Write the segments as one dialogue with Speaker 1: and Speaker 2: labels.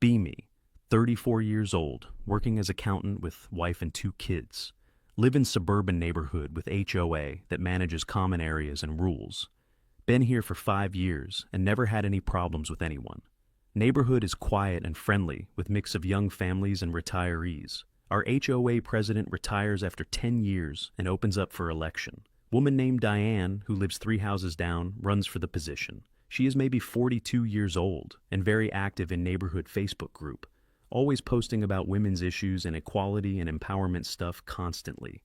Speaker 1: Be me, 34 years old, working as accountant with wife and 2 kids. Live in suburban neighborhood with HOA that manages common areas and rules. Been here for 5 years and never had any problems with anyone. Neighborhood is quiet and friendly with mix of young families and retirees. Our HOA president retires after 10 years and opens up for election. Woman named Diane, who lives 3 houses down, runs for the position. She is maybe 42 years old and very active in neighborhood Facebook group, always posting about women's issues and equality and empowerment stuff constantly.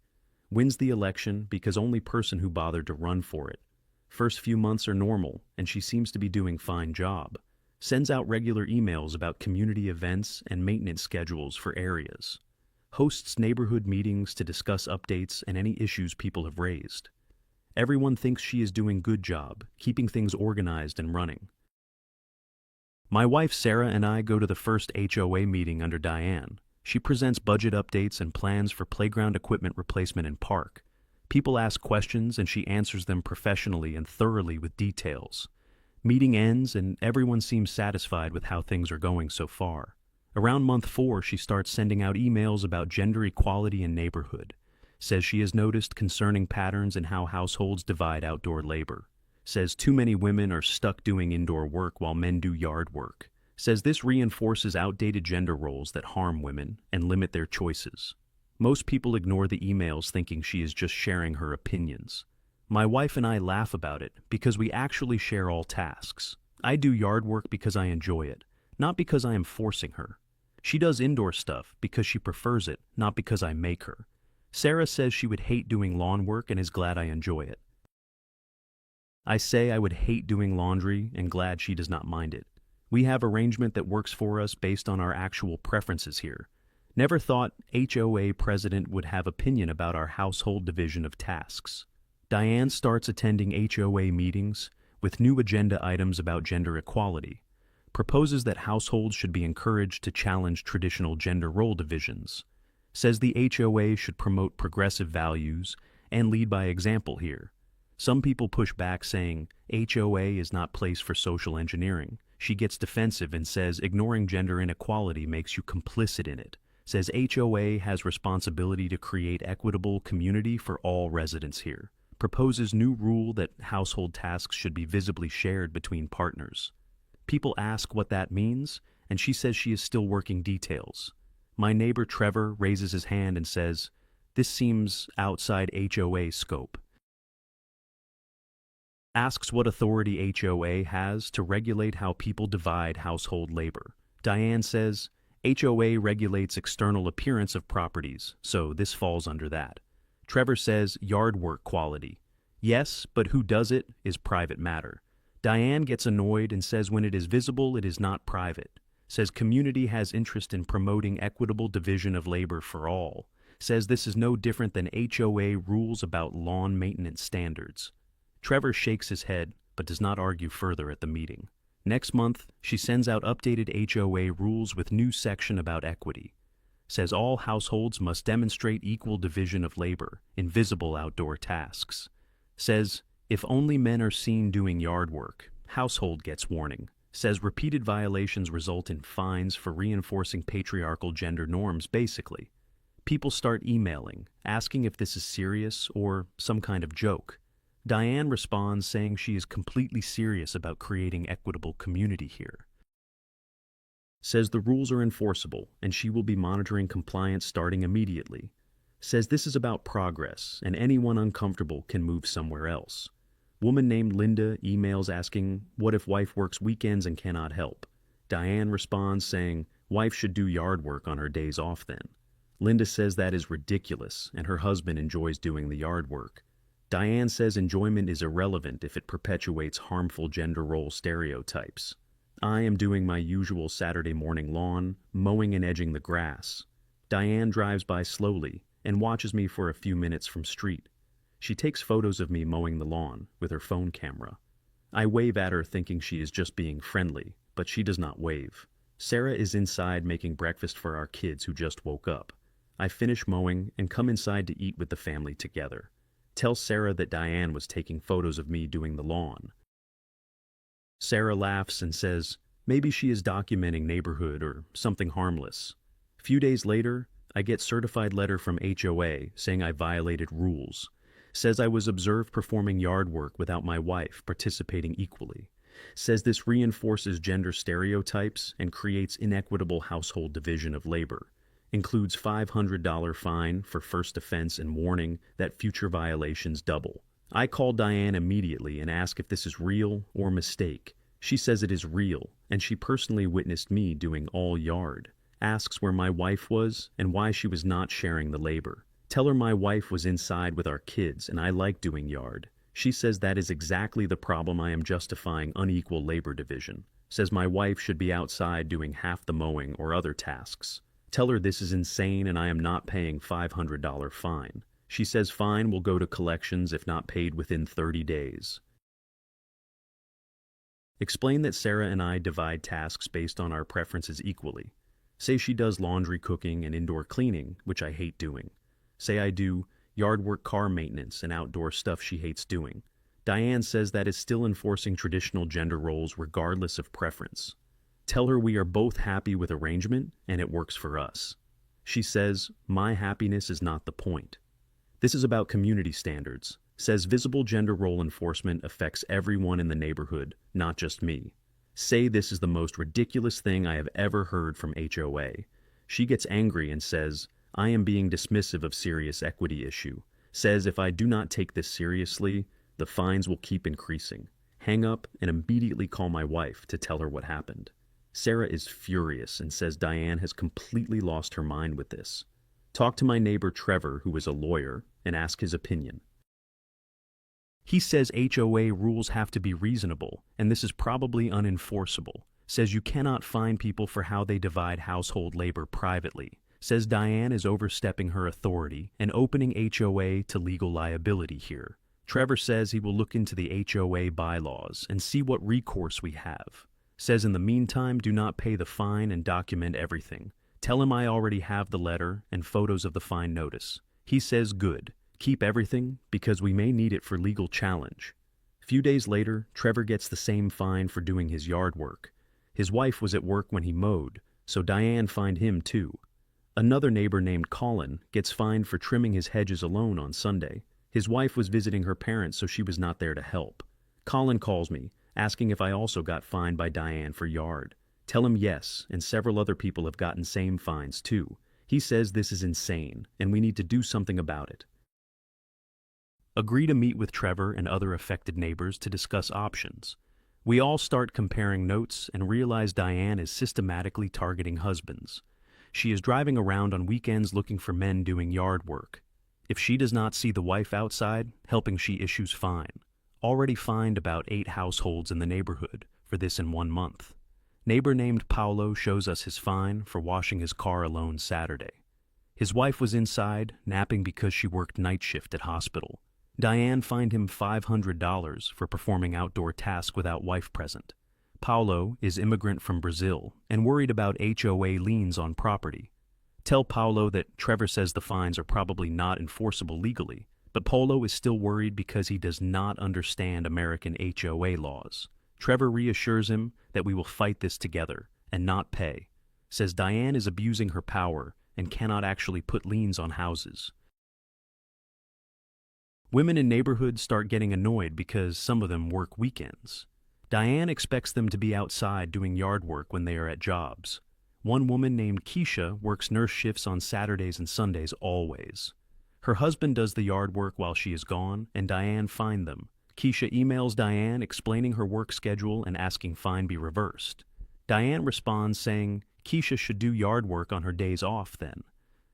Speaker 1: Wins the election because only person who bothered to run for it. First few months are normal and she seems to be doing fine job. Sends out regular emails about community events and maintenance schedules for areas. Hosts neighborhood meetings to discuss updates and any issues people have raised. Everyone thinks she is doing good job, keeping things organized and running. My wife Sarah and I go to the first HOA meeting under Diane. She presents budget updates and plans for playground equipment replacement in park. People ask questions and she answers them professionally and thoroughly with details. Meeting ends and everyone seems satisfied with how things are going so far. Around month 4, she starts sending out emails about gender equality in neighborhood. Says she has noticed concerning patterns in how households divide outdoor labor. Says too many women are stuck doing indoor work while men do yard work. Says this reinforces outdated gender roles that harm women and limit their choices. Most people ignore the emails thinking she is just sharing her opinions. My wife and I laugh about it because we actually share all tasks. I do yard work because I enjoy it, not because I am forcing her. She does indoor stuff because she prefers it, not because I make her. Sarah says she would hate doing lawn work and is glad I enjoy it. I say I would hate doing laundry and glad she does not mind it. We have arrangement that works for us based on our actual preferences here. Never thought HOA president would have opinion about our household division of tasks. Diane starts attending HOA meetings with new agenda items about gender equality, proposes that households should be encouraged to challenge traditional gender role divisions, says the HOA should promote progressive values and lead by example here. Some people push back saying HOA is not place for social engineering. She gets defensive and says ignoring gender inequality makes you complicit in it. Says HOA has responsibility to create equitable community for all residents here. Proposes new rule that household tasks should be visibly shared between partners. People ask what that means, and she says she is still working details. My neighbor Trevor raises his hand and says, "This seems outside HOA scope." Asks what authority HOA has to regulate how people divide household labor. Diane says, HOA regulates external appearance of properties, so this falls under that. Trevor says yard work quality. Yes, but who does it is private matter. Diane gets annoyed and says when it is visible, it is not private. Says community has interest in promoting equitable division of labor for all. Says this is no different than HOA rules about lawn maintenance standards. Trevor shakes his head, but does not argue further at the meeting. Next month, she sends out updated HOA rules with new section about equity. Says all households must demonstrate equal division of labor in visible outdoor tasks. Says if only men are seen doing yard work, household gets warning. Says repeated violations result in fines for reinforcing patriarchal gender norms basically. People start emailing, asking if this is serious or some kind of joke. Diane responds saying she is completely serious about creating equitable community here. Says the rules are enforceable and she will be monitoring compliance starting immediately. Says this is about progress and anyone uncomfortable can move somewhere else. Woman named Linda emails asking, what if wife works weekends and cannot help? Diane responds saying, wife should do yard work on her days off then. Linda says that is ridiculous and her husband enjoys doing the yard work. Diane says enjoyment is irrelevant if it perpetuates harmful gender role stereotypes. I am doing my usual Saturday morning lawn, mowing and edging the grass. Diane drives by slowly and watches me for a few minutes from street. She takes photos of me mowing the lawn with her phone camera. I wave at her thinking she is just being friendly, but she does not wave. Sarah is inside making breakfast for our kids who just woke up. I finish mowing and come inside to eat with the family together. Tell Sarah that Diane was taking photos of me doing the lawn. Sarah laughs and says, Maybe she is documenting neighborhood or something harmless. A few days later, I get certified letter from HOA saying I violated rules. Says I was observed performing yard work without my wife participating equally. Says this reinforces gender stereotypes and creates inequitable household division of labor. Includes $500 fine for first offense and warning that future violations double. I call Diane immediately and ask if this is real or mistake. She says it is real, and she personally witnessed me doing all yard. Asks where my wife was and why she was not sharing the labor. Tell her my wife was inside with our kids and I like doing yard. She says that is exactly the problem I am justifying unequal labor division. Says my wife should be outside doing half the mowing or other tasks. Tell her this is insane and I am not paying $500 fine. She says fine will go to collections if not paid within 30 days. Explain that Sarah and I divide tasks based on our preferences equally. Say she does laundry, cooking, and indoor cleaning, which I hate doing. Say I do yard work, car maintenance, and outdoor stuff she hates doing. Diane says that is still enforcing traditional gender roles regardless of preference. Tell her we are both happy with arrangement and it works for us. She says, my happiness is not the point. This is about community standards. Says visible gender role enforcement affects everyone in the neighborhood, not just me. Say this is the most ridiculous thing I have ever heard from HOA. She gets angry and says, I am being dismissive of serious equity issue. Says if I do not take this seriously, the fines will keep increasing. Hang up and immediately call my wife to tell her what happened. Sarah is furious and says Diane has completely lost her mind with this. Talk to my neighbor Trevor, who is a lawyer, and ask his opinion. He says HOA rules have to be reasonable, and this is probably unenforceable. Says you cannot fine people for how they divide household labor privately. Says Diane is overstepping her authority and opening HOA to legal liability here. Trevor says he will look into the HOA bylaws and see what recourse we have. Says in the meantime, do not pay the fine and document everything. Tell him I already have the letter and photos of the fine notice. He says good. Keep everything because we may need it for legal challenge. A few days later, Trevor gets the same fine for doing his yard work. His wife was at work when he mowed, so Diane fined him too. Another neighbor named Colin gets fined for trimming his hedges alone on Sunday. His wife was visiting her parents, so she was not there to help. Colin calls me, asking if I also got fined by Diane for yard. Tell him yes, and several other people have gotten same fines too. He says this is insane, and we need to do something about it. Agree to meet with Trevor and other affected neighbors to discuss options. We all start comparing notes and realize Diane is systematically targeting husbands. She is driving around on weekends looking for men doing yard work. If she does not see the wife outside, helping, she issues fine. Already fined about 8 households in the neighborhood for this in 1 month. Neighbor named Paulo shows us his fine for washing his car alone Saturday. His wife was inside, napping because she worked night shift at hospital. Diane fined him $500 for performing outdoor tasks without wife present. Paulo is immigrant from Brazil and worried about HOA liens on property. Tell Paulo that Trevor says the fines are probably not enforceable legally, but Paulo is still worried because he does not understand American HOA laws. Trevor reassures him that we will fight this together and not pay. Says Diane is abusing her power and cannot actually put liens on houses. Women in neighborhoods start getting annoyed because some of them work weekends. Diane expects them to be outside doing yard work when they are at jobs. One woman named Keisha works nurse shifts on Saturdays and Sundays always. Her husband does the yard work while she is gone, and Diane fined them. Keisha emails Diane explaining her work schedule and asking fine be reversed. Diane responds saying Keisha should do yard work on her days off then.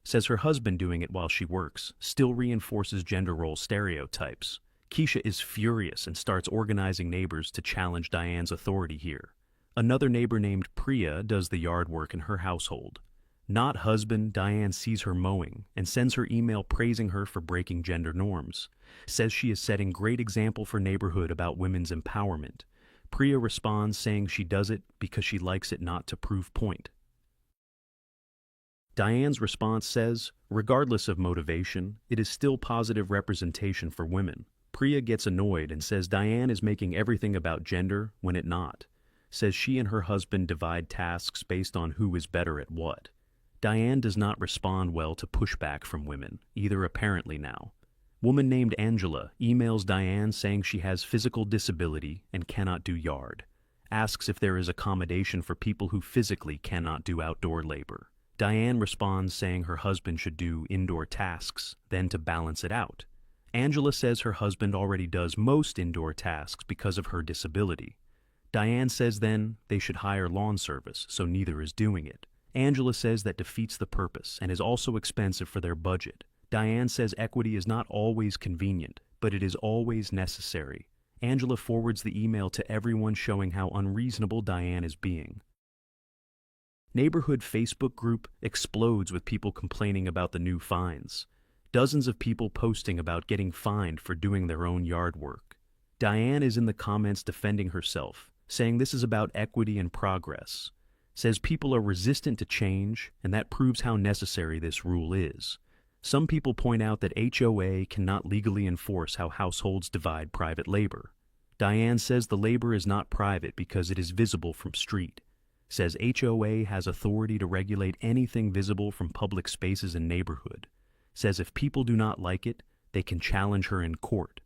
Speaker 1: Says her husband doing it while she works still reinforces gender role stereotypes. Keisha is furious and starts organizing neighbors to challenge Diane's authority here. Another neighbor named Priya does the yard work in her household. Not husband, Diane sees her mowing and sends her email praising her for breaking gender norms. Says she is setting great example for neighborhood about women's empowerment. Priya responds saying she does it because she likes it, not to prove point. Diane's response says, regardless of motivation, it is still positive representation for women. Priya gets annoyed and says Diane is making everything about gender when it not. says she and her husband divide tasks based on who is better at what. Diane does not respond well to pushback from women, either apparently now. Woman named Angela emails Diane saying she has physical disability and cannot do yard. Asks if there is accommodation for people who physically cannot do outdoor labor. Diane responds saying her husband should do indoor tasks, then to balance it out. Angela says her husband already does most indoor tasks because of her disability. Diane says then they should hire lawn service, so neither is doing it. Angela says that defeats the purpose and is also expensive for their budget. Diane says equity is not always convenient, but it is always necessary. Angela forwards the email to everyone showing how unreasonable Diane is being. Neighborhood Facebook group explodes with people complaining about the new fines. Dozens of people posting about getting fined for doing their own yard work. Diane is in the comments defending herself, saying this is about equity and progress. Says people are resistant to change, and that proves how necessary this rule is. Some people point out that HOA cannot legally enforce how households divide private labor. Diane says the labor is not private because it is visible from street. Says HOA has authority to regulate anything visible from public spaces in neighborhood. Says if people do not like it, they can challenge her in court.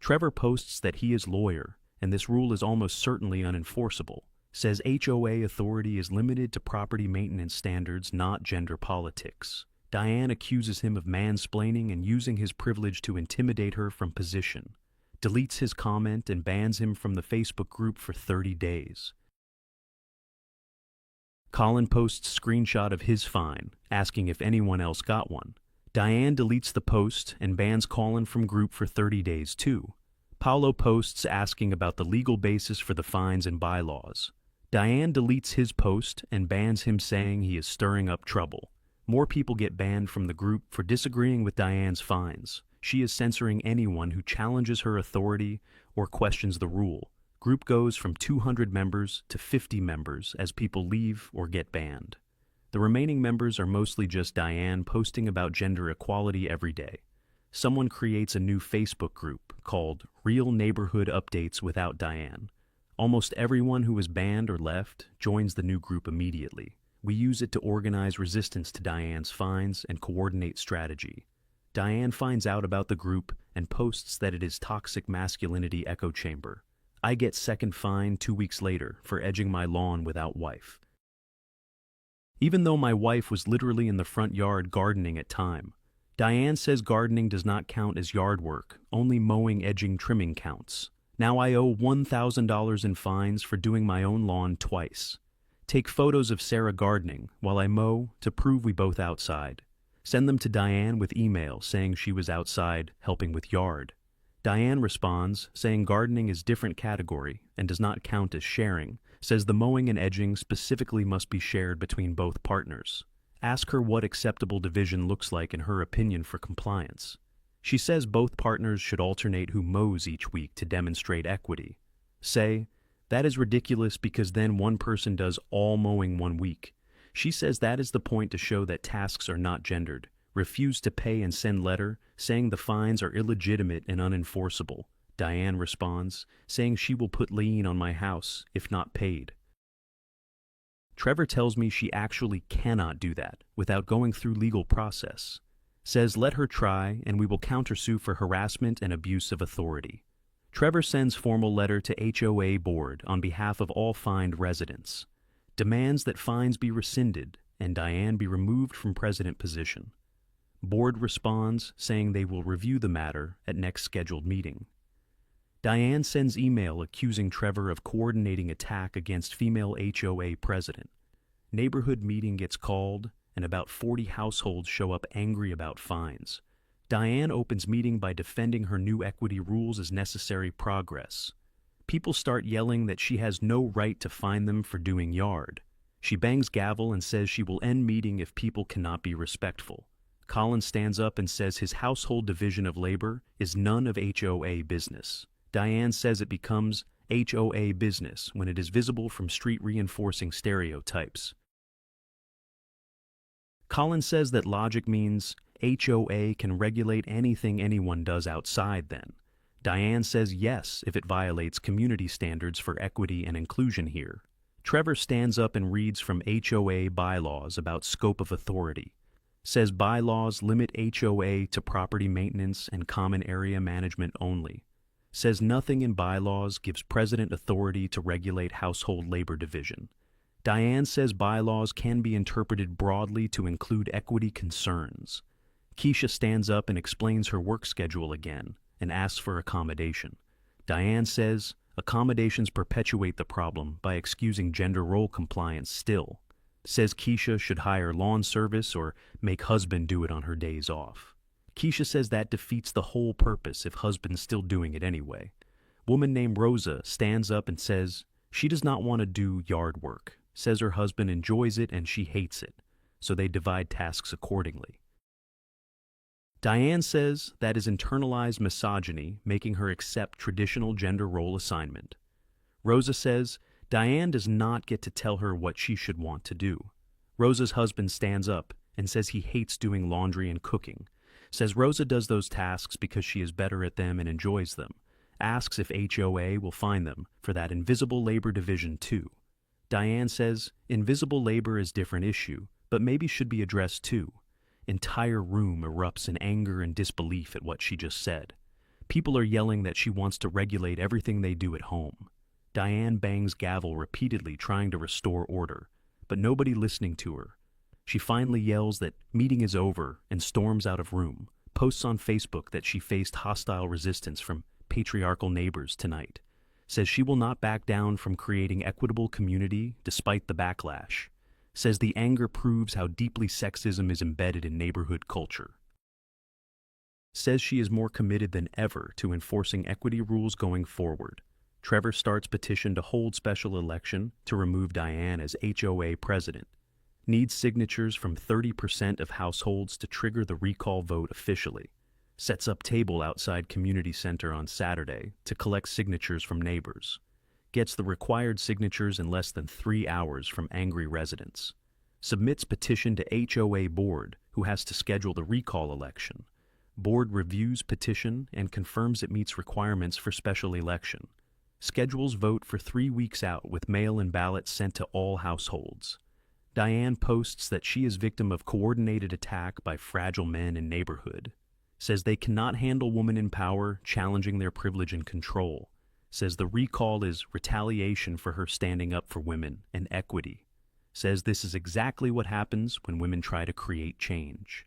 Speaker 1: Trevor posts that he is lawyer, and this rule is almost certainly unenforceable. Says HOA authority is limited to property maintenance standards, not gender politics. Diane accuses him of mansplaining and using his privilege to intimidate her from position. Deletes his comment and bans him from the Facebook group for 30 days. Colin posts screenshot of his fine, asking if anyone else got one. Diane deletes the post and bans Colin from group for 30 days too. Paulo posts asking about the legal basis for the fines and bylaws. Diane deletes his post and bans him saying he is stirring up trouble. More people get banned from the group for disagreeing with Diane's fines. She is censoring anyone who challenges her authority or questions the rule. Group goes from 200 members to 50 members as people leave or get banned. The remaining members are mostly just Diane posting about gender equality every day. Someone creates a new Facebook group called Real Neighborhood Updates Without Diane. Almost everyone who is banned or left joins the new group immediately. We use it to organize resistance to Diane's fines and coordinate strategy. Diane finds out about the group and posts that it is toxic masculinity echo chamber. I get second fine 2 weeks later for edging my lawn without wife. Even though my wife was literally in the front yard gardening at time. Diane says gardening does not count as yard work, only mowing, edging, trimming counts. Now I owe $1,000 in fines for doing my own lawn twice. Take photos of Sarah gardening while I mow to prove we both outside. Send them to Diane with email saying she was outside helping with yard. Diane responds saying gardening is different category and does not count as sharing, says the mowing and edging specifically must be shared between both partners. Ask her what acceptable division looks like in her opinion for compliance. She says both partners should alternate who mows each week to demonstrate equity. Say, that is ridiculous because then one person does all mowing 1 week. She says that is the point to show that tasks are not gendered. Refuse to pay and send letter saying the fines are illegitimate and unenforceable. Diane responds, saying she will put lien on my house if not paid. Trevor tells me she actually cannot do that without going through legal process. Says let her try and we will countersue for harassment and abuse of authority. Trevor sends formal letter to HOA board on behalf of all fined residents. Demands that fines be rescinded and Diane be removed from president position. Board responds saying they will review the matter at next scheduled meeting. Diane sends email accusing Trevor of coordinating attack against female HOA president. Neighborhood meeting gets called and about 40 households show up angry about fines. Diane opens meeting by defending her new equity rules as necessary progress. People start yelling that she has no right to fine them for doing yard. She bangs gavel and says she will end meeting if people cannot be respectful. Colin stands up and says his household division of labor is none of HOA business. Diane says it becomes HOA business when it is visible from street, reinforcing stereotypes. Colin says that logic means HOA can regulate anything anyone does outside then. Diane says yes if it violates community standards for equity and inclusion here. Trevor stands up and reads from HOA bylaws about scope of authority. Says bylaws limit HOA to property maintenance and common area management only. Says nothing in bylaws gives president authority to regulate household labor division. Diane says bylaws can be interpreted broadly to include equity concerns. Keisha stands up and explains her work schedule again and asks for accommodation. Diane says accommodations perpetuate the problem by excusing gender role compliance still. Says Keisha should hire lawn service or make husband do it on her days off. Keisha says that defeats the whole purpose if husband's still doing it anyway. Woman named Rosa stands up and says she does not want to do yard work. Says her husband enjoys it and she hates it, so they divide tasks accordingly. Diane says that is internalized misogyny, making her accept traditional gender role assignment. Rosa says Diane does not get to tell her what she should want to do. Rosa's husband stands up and says he hates doing laundry and cooking. Says Rosa does those tasks because she is better at them and enjoys them. Asks if HOA will find them for that invisible labor division too. Diane says invisible labor is a different issue, but maybe should be addressed too. Entire room erupts in anger and disbelief at what she just said. People are yelling that she wants to regulate everything they do at home. Diane bangs gavel repeatedly trying to restore order, but nobody listening to her. She finally yells that meeting is over and storms out of room, posts on Facebook that she faced hostile resistance from patriarchal neighbors tonight. Says she will not back down from creating equitable community despite the backlash. Says the anger proves how deeply sexism is embedded in neighborhood culture. Says she is more committed than ever to enforcing equity rules going forward. Trevor starts petition to hold special election to remove Diane as HOA president. Needs signatures from 30% of households to trigger the recall vote officially. Sets up table outside community center on Saturday to collect signatures from neighbors. Gets the required signatures in less than 3 hours from angry residents. Submits petition to HOA board, who has to schedule the recall election. Board reviews petition and confirms it meets requirements for special election. Schedules vote for 3 weeks out with mail-in ballots sent to all households. Diane posts that she is victim of coordinated attack by fragile men in neighborhood. Says they cannot handle women in power challenging their privilege and control. Says the recall is retaliation for her standing up for women and equity. Says this is exactly what happens when women try to create change.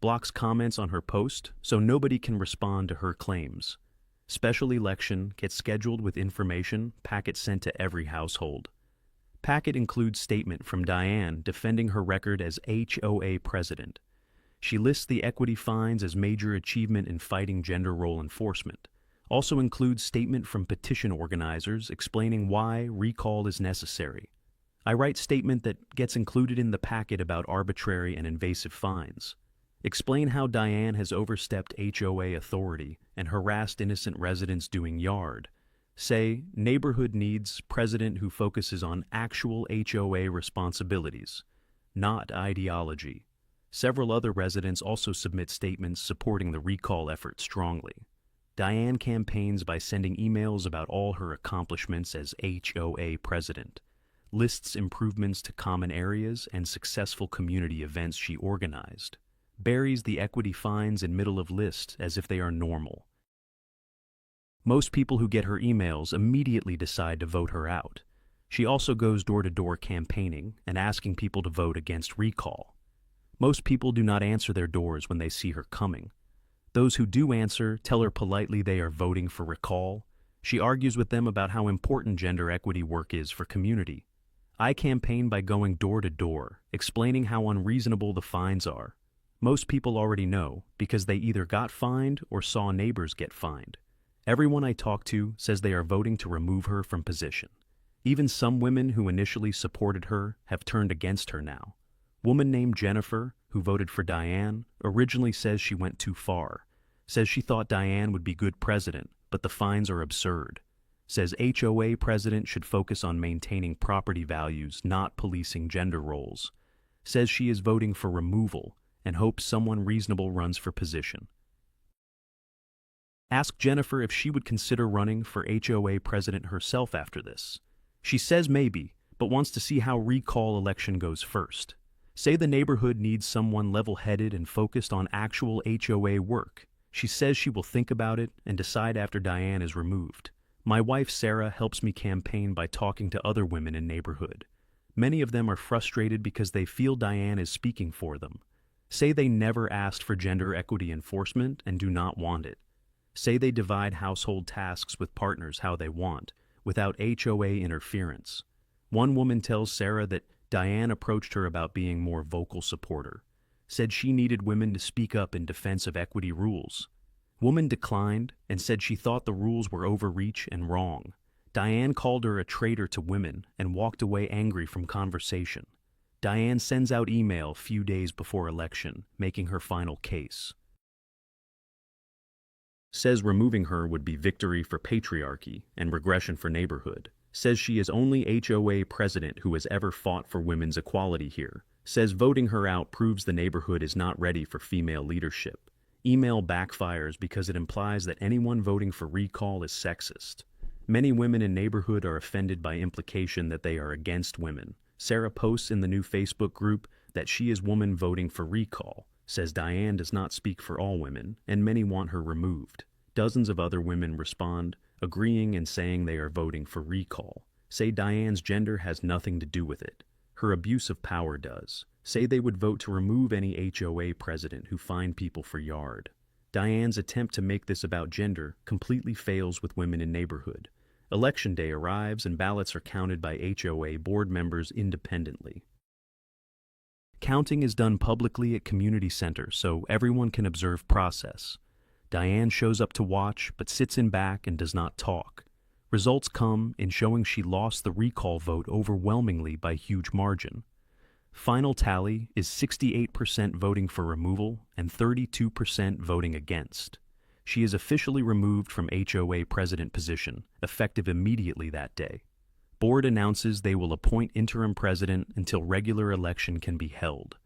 Speaker 1: Blocks comments on her post so nobody can respond to her claims. Special election gets scheduled with information, packet sent to every household. Packet includes statement from Diane defending her record as HOA president. She lists the equity fines as major achievement in fighting gender role enforcement. Also includes statement from petition organizers explaining why recall is necessary. I write statement that gets included in the packet about arbitrary and invasive fines. Explain how Diane has overstepped HOA authority and harassed innocent residents doing yard. Say, neighborhood needs president who focuses on actual HOA responsibilities, not ideology. Several other residents also submit statements supporting the recall effort strongly. Diane campaigns by sending emails about all her accomplishments as HOA president, lists improvements to common areas and successful community events she organized, buries the equity fines in middle of list as if they are normal. Most people who get her emails immediately decide to vote her out. She also goes door-to-door campaigning and asking people to vote against recall. Most people do not answer their doors when they see her coming. Those who do answer tell her politely they are voting for recall. She argues with them about how important gender equity work is for community. I campaign by going door to door, explaining how unreasonable the fines are. Most people already know because they either got fined or saw neighbors get fined. Everyone I talk to says they are voting to remove her from position. Even some women who initially supported her have turned against her now. Woman named Jennifer, who voted for Diane, originally says she went too far. Says she thought Diane would be good president, but the fines are absurd. Says HOA president should focus on maintaining property values, not policing gender roles. Says she is voting for removal and hopes someone reasonable runs for position. Ask Jennifer if she would consider running for HOA president herself after this. She says maybe, but wants to see how recall election goes first. Say the neighborhood needs someone level-headed and focused on actual HOA work. She says she will think about it and decide after Diane is removed. My wife Sarah helps me campaign by talking to other women in neighborhood. Many of them are frustrated because they feel Diane is speaking for them. Say they never asked for gender equity enforcement and do not want it. Say they divide household tasks with partners how they want, without HOA interference. One woman tells Sarah that Diane approached her about being more vocal supporter, said she needed women to speak up in defense of equity rules. Woman declined and said she thought the rules were overreach and wrong. Diane called her a traitor to women and walked away angry from conversation. Diane sends out email few days before election, making her final case. Says removing her would be victory for patriarchy and regression for neighborhood. Says she is only HOA president who has ever fought for women's equality here. Says voting her out proves the neighborhood is not ready for female leadership. Email backfires because it implies that anyone voting for recall is sexist. Many women in neighborhood are offended by implication that they are against women. Sarah posts in the new Facebook group that she is woman voting for recall. Says Diane does not speak for all women, and many want her removed. Dozens of other women respond, agreeing and saying they are voting for recall. Say Diane's gender has nothing to do with it. Her abuse of power does. Say they would vote to remove any HOA president who fined people for yard. Diane's attempt to make this about gender completely fails with women in neighborhood. Election day arrives and ballots are counted by HOA board members independently. Counting is done publicly at community centers so everyone can observe process. Diane shows up to watch but sits in back and does not talk. Results come in showing she lost the recall vote overwhelmingly by huge margin. Final tally is 68% voting for removal and 32% voting against. She is officially removed from HOA president position, effective immediately that day. Board announces they will appoint interim president until regular election can be held.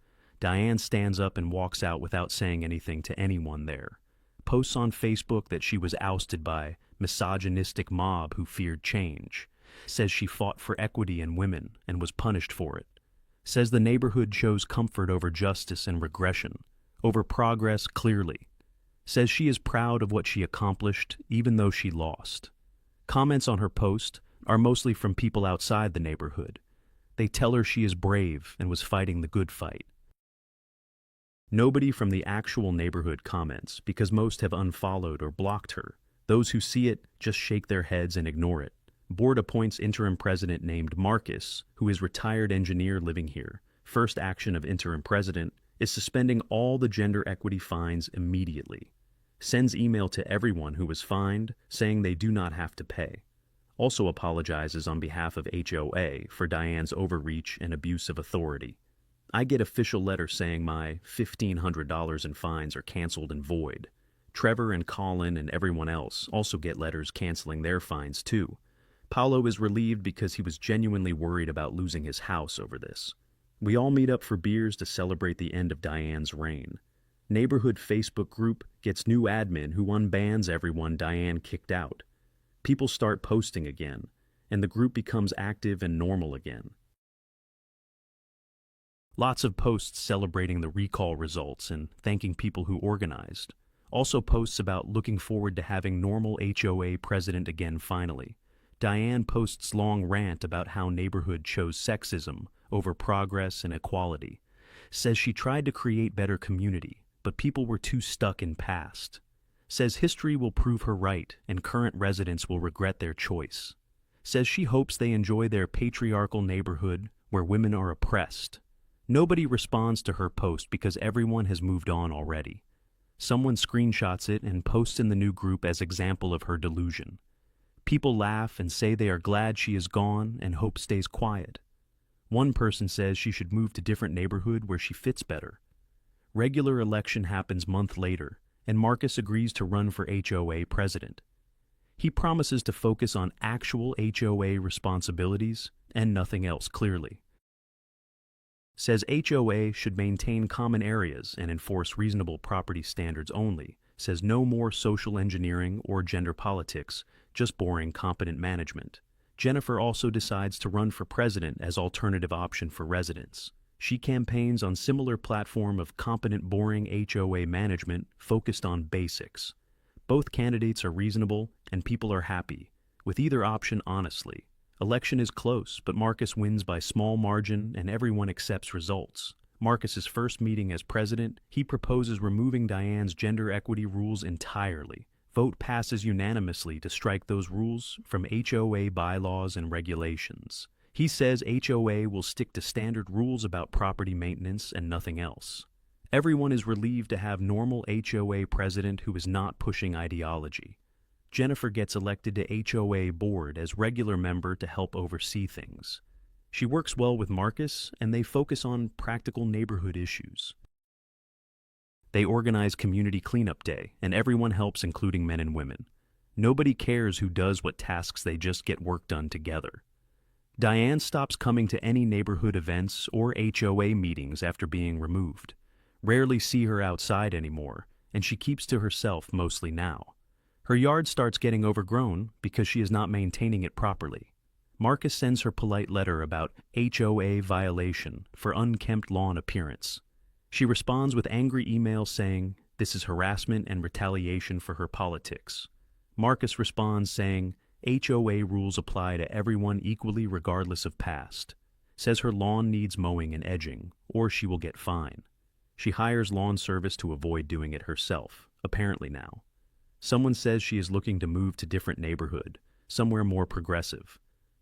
Speaker 1: Diane stands up and walks out without saying anything to anyone there. Posts on Facebook that she was ousted by misogynistic mob who feared change. Says she fought for equity in women and was punished for it. Says the neighborhood chose comfort over justice and regression, over progress clearly. Says she is proud of what she accomplished even though she lost. Comments on her post are mostly from people outside the neighborhood. They tell her she is brave and was fighting the good fight. Nobody from the actual neighborhood comments because most have unfollowed or blocked her. Those who see it just shake their heads and ignore it. Board appoints interim president named Marcus, who is retired engineer living here. First action of interim president is suspending all the gender equity fines immediately. Sends email to everyone who was fined saying they do not have to pay. Also apologizes on behalf of HOA for Diane's overreach and abuse of authority. I get official letter saying my $1,500 in fines are canceled and void. Trevor and Colin and everyone else also get letters canceling their fines too. Paolo is relieved because he was genuinely worried about losing his house over this. We all meet up for beers to celebrate the end of Diane's reign. Neighborhood Facebook group gets new admin who unbans everyone Diane kicked out. People start posting again, and the group becomes active and normal again. Lots of posts celebrating the recall results and thanking people who organized. Also posts about looking forward to having normal HOA president again finally. Diane posts long rant about how neighborhood chose sexism over progress and equality. Says she tried to create better community, but people were too stuck in past. Says history will prove her right and current residents will regret their choice. Says she hopes they enjoy their patriarchal neighborhood where women are oppressed. Nobody responds to her post because everyone has moved on already. Someone screenshots it and posts in the new group as example of her delusion. People laugh and say they are glad she is gone and hope stays quiet. One person says she should move to different neighborhood where she fits better. Regular election happens month later, and Marcus agrees to run for HOA president. He promises to focus on actual HOA responsibilities and nothing else clearly. Says HOA should maintain common areas and enforce reasonable property standards only, says no more social engineering or gender politics, just boring, competent management. Jennifer also decides to run for president as alternative option for residents. She campaigns on similar platform of competent, boring HOA management focused on basics. Both candidates are reasonable and people are happy with either option, honestly. Election is close, but Marcus wins by small margin and everyone accepts results. Marcus's first meeting as president, he proposes removing Diane's gender equity rules entirely. Vote passes unanimously to strike those rules from HOA bylaws and regulations. He says HOA will stick to standard rules about property maintenance and nothing else. Everyone is relieved to have normal HOA president who is not pushing ideology. Jennifer gets elected to HOA board as regular member to help oversee things. She works well with Marcus, and they focus on practical neighborhood issues. They organize community cleanup day, and everyone helps, including men and women. Nobody cares who does what tasks, they just get work done together. Diane stops coming to any neighborhood events or HOA meetings after being removed. Rarely see her outside anymore, and she keeps to herself mostly now. Her yard starts getting overgrown because she is not maintaining it properly. Marcus sends her polite letter about HOA violation for unkempt lawn appearance. She responds with angry emails saying this is harassment and retaliation for her politics. Marcus responds saying HOA rules apply to everyone equally regardless of past. Says her lawn needs mowing and edging, or she will get fined. She hires lawn service to avoid doing it herself, apparently now. Someone says she is looking to move to different neighborhood, somewhere more progressive.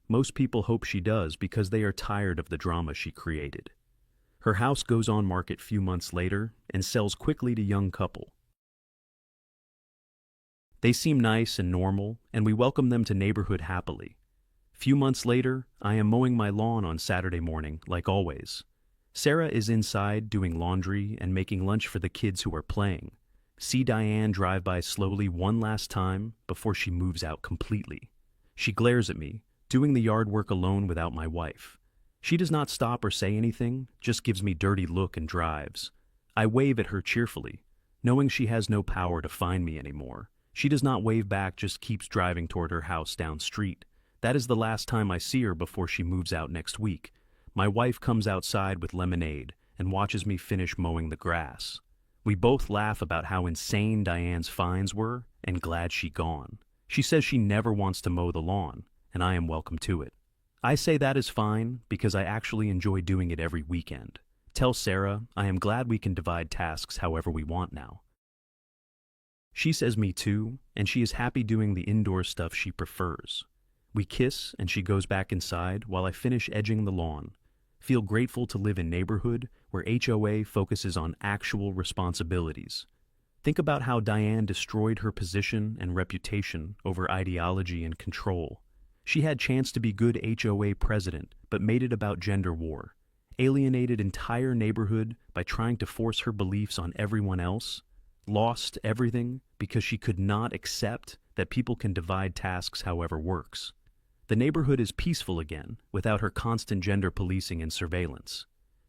Speaker 1: Most people hope she does because they are tired of the drama she created. Her house goes on market few months later and sells quickly to young couple. They seem nice and normal, and we welcome them to neighborhood happily. Few months later, I am mowing my lawn on Saturday morning, like always. Sarah is inside doing laundry and making lunch for the kids who are playing. See Diane drive by slowly one last time before she moves out completely. She glares at me, doing the yard work alone without my wife. She does not stop or say anything, just gives me dirty look and drives. I wave at her cheerfully, knowing she has no power to find me anymore. She does not wave back, just keeps driving toward her house down street. That is the last time I see her before she moves out next week. My wife comes outside with lemonade and watches me finish mowing the grass. We both laugh about how insane Diane's fines were and glad she gone. She says she never wants to mow the lawn, and I am welcome to it. I say that is fine because I actually enjoy doing it every weekend. Tell Sarah I am glad we can divide tasks however we want now. She says me too, and she is happy doing the indoor stuff she prefers. We kiss and she goes back inside while I finish edging the lawn. Feel grateful to live in neighborhood where HOA focuses on actual responsibilities. Think about how Diane destroyed her position and reputation over ideology and control. She had chance to be good HOA president, but made it about gender war. Alienated entire neighborhood by trying to force her beliefs on everyone else. Lost everything because she could not accept that people can divide tasks however works. The neighborhood is peaceful again without her constant gender policing and surveillance.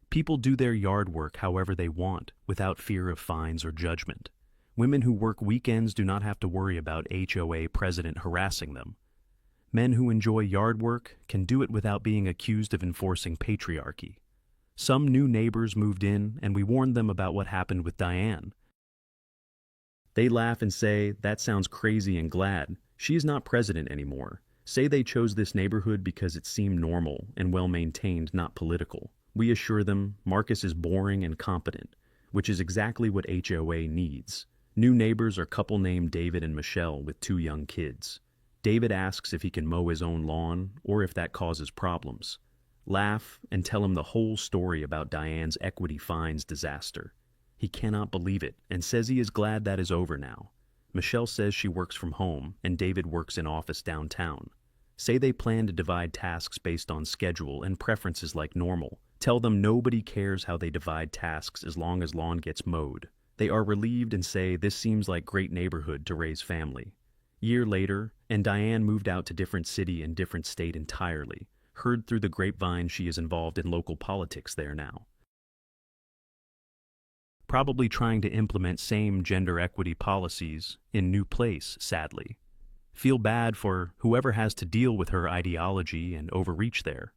Speaker 1: People do their yard work however they want without fear of fines or judgment. Women who work weekends do not have to worry about HOA president harassing them. Men who enjoy yard work can do it without being accused of enforcing patriarchy. Some new neighbors moved in and we warned them about what happened with Diane. They laugh and say, that sounds crazy and glad. She is not president anymore. Say they chose this neighborhood because it seemed normal and well-maintained, not political. We assure them Marcus is boring and competent, which is exactly what HOA needs. New neighbors are couple named David and Michelle with 2 young kids. David asks if he can mow his own lawn or if that causes problems. Laugh and tell him the whole story about Diane's equity fines disaster. He cannot believe it and says he is glad that is over now. Michelle says she works from home and David works in office downtown. Say they plan to divide tasks based on schedule and preferences like normal. Tell them nobody cares how they divide tasks as long as lawn gets mowed. They are relieved and say this seems like great neighborhood to raise family. Year later, and Diane moved out to different city and different state entirely. Heard through the grapevine she is involved in local politics there now. probably trying to implement same gender equity policies in new place, sadly. Feel bad for whoever has to deal with her ideology and overreach there.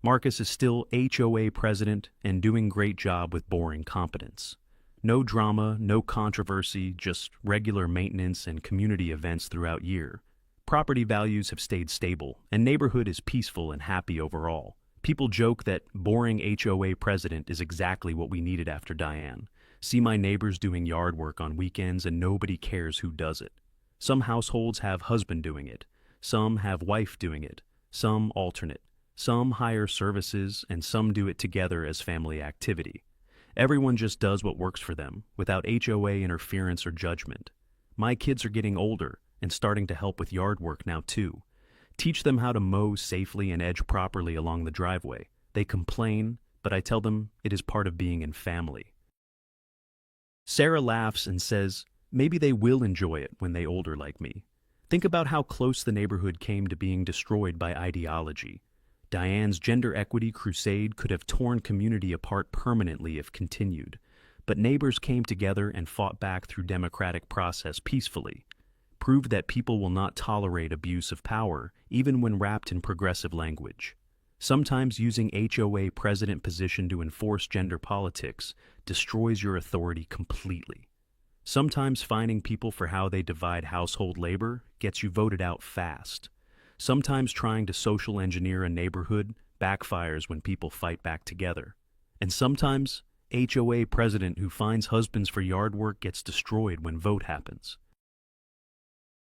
Speaker 1: Marcus is still HOA president and doing great job with boring competence. No drama, no controversy, just regular maintenance and community events throughout year. Property values have stayed stable, and neighborhood is peaceful and happy overall. People joke that boring HOA president is exactly what we needed after Diane. See my neighbors doing yard work on weekends and nobody cares who does it. Some households have husband doing it. Some have wife doing it. Some alternate. Some hire services and some do it together as family activity. Everyone just does what works for them, without HOA interference or judgment. My kids are getting older and starting to help with yard work now too. Teach them how to mow safely and edge properly along the driveway. They complain, but I tell them it is part of being in family. Sarah laughs and says, maybe they will enjoy it when they older like me. Think about how close the neighborhood came to being destroyed by ideology. Diane's gender equity crusade could have torn community apart permanently if continued, but neighbors came together and fought back through democratic process peacefully, proved that people will not tolerate abuse of power even when wrapped in progressive language. Sometimes using HOA president position to enforce gender politics destroys your authority completely. Sometimes fining people for how they divide household labor gets you voted out fast. Sometimes trying to social engineer a neighborhood backfires when people fight back together. And sometimes HOA president who finds husbands for yard work gets destroyed when vote happens.